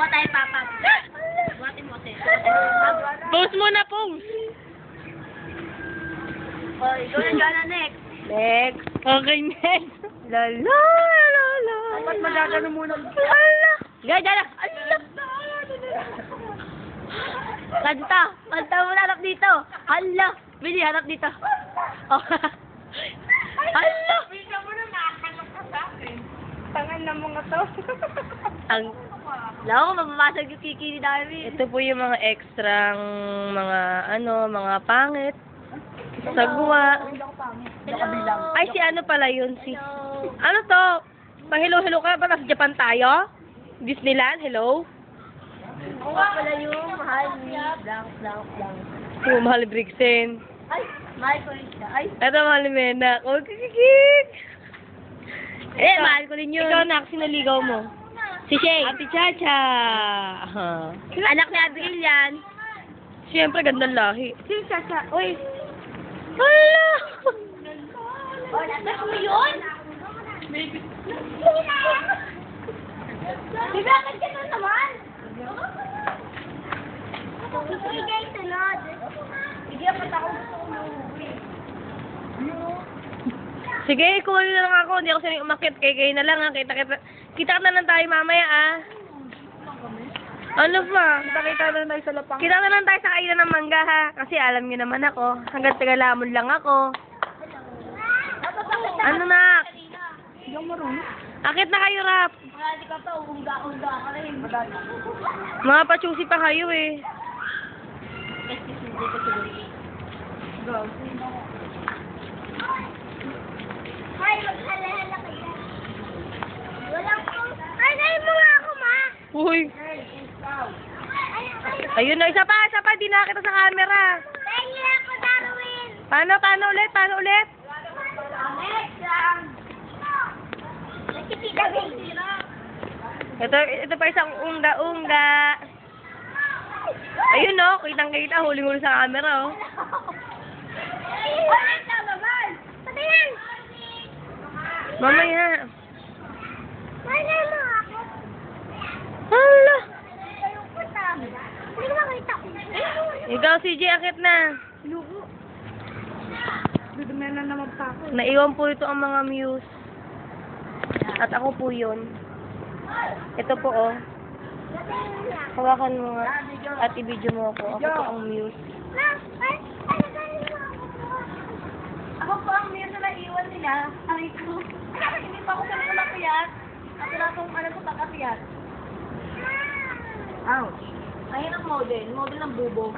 Buha tayo, Papa. Buhatin mo kasi. Pose muna, pose. Oh, ikaw na dyan na next. Next. Okay, next. La la la la. Dapat magagano muna. Ala. Gaya na. Ala. Kanta. Kanta mo na, harap dito. Hala. Bili, harap dito. Oh. Hala. Bisa mo na nakakalap ka sa akin. Tangan na mga to. Ang Lako, mababasag yung kiki ni Darwin. ito po yung mga extrang mga pangit. Sagwa. Ay, si ano pala yun? Si... Ano to? Pa-hello-hello ka? Ba, nasa Japan tayo? Disneyland? Hello? Oo nga pala yung mahal ni Blank. Oh, mahal Brixen. Ay, mahal ko rin siya. Ay, Ito, mahal ni Mena. Oh, kikikik! mahal ko rin yun. Ikaw, nak, sinaligaw mo? Si Shay. Ate Chacha! Anak ni Abigail yan. Siyempre, gandang lahi. Si Chacha. Uy. Hala! Oh, natas mo yun? Di ba, ka na naman? Sige, guys, sunod. Hindi ako gusto ko Sige, kunin na lang ako. Hindi ako sanay umakit. Kay na lang, ha. Kita na lang tayo mamaya, ah. Ano pa? Kita na tayo sa lapang. Kita na lang tayo sa kainan ng mangga, ha. Kasi alam niyo naman ako. Hanggang tagalamon lang ako. Ano na? Hindi ako marunong. Akit na kayo, Rap. Hindi ka pa, unga-unga ka rin. Mga pachusi pa kayo, eh. Ay, maghala-hala kayo. Walang po. Ay, ngayon mo nga ako, ma. Uy. Ayun na, isa pa. Di nakita sa camera. Pengi ako, Darwin. Paano ulit? Next lang. Nakikita baby. Ito pa isang unga-unga. Ayun, no. Kitang-kita. Huling-huli sa camera, oh. Ay, tama man. Patingin. Mamaya. Ay, mo ako. Hala. Ayun ko ta. Hindi ko makita. Ikaw, CJ, akit na. Dudumaya na naman pa ako. Naiwan po ito ang mga muse. At ako po yun. Ito po, oh. Hawakan mo nga. At i-video mo ako. Ako po ang muse. Ako po ang meron na naiwan nila. Ay ko. Hindi pa ako sanay umakyat. At wala akong alam sa pag-akyat. Ouch. Ayun ang model. Model ng bubog.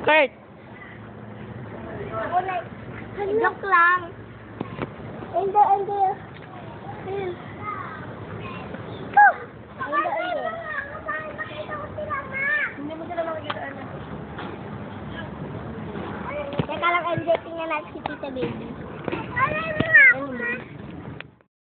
Kurt! Joke lang. Hindi. Hindi mo sila makikita. Teka lang, MJ, tingnan natin si Tita Baby. Ano mo nga ako,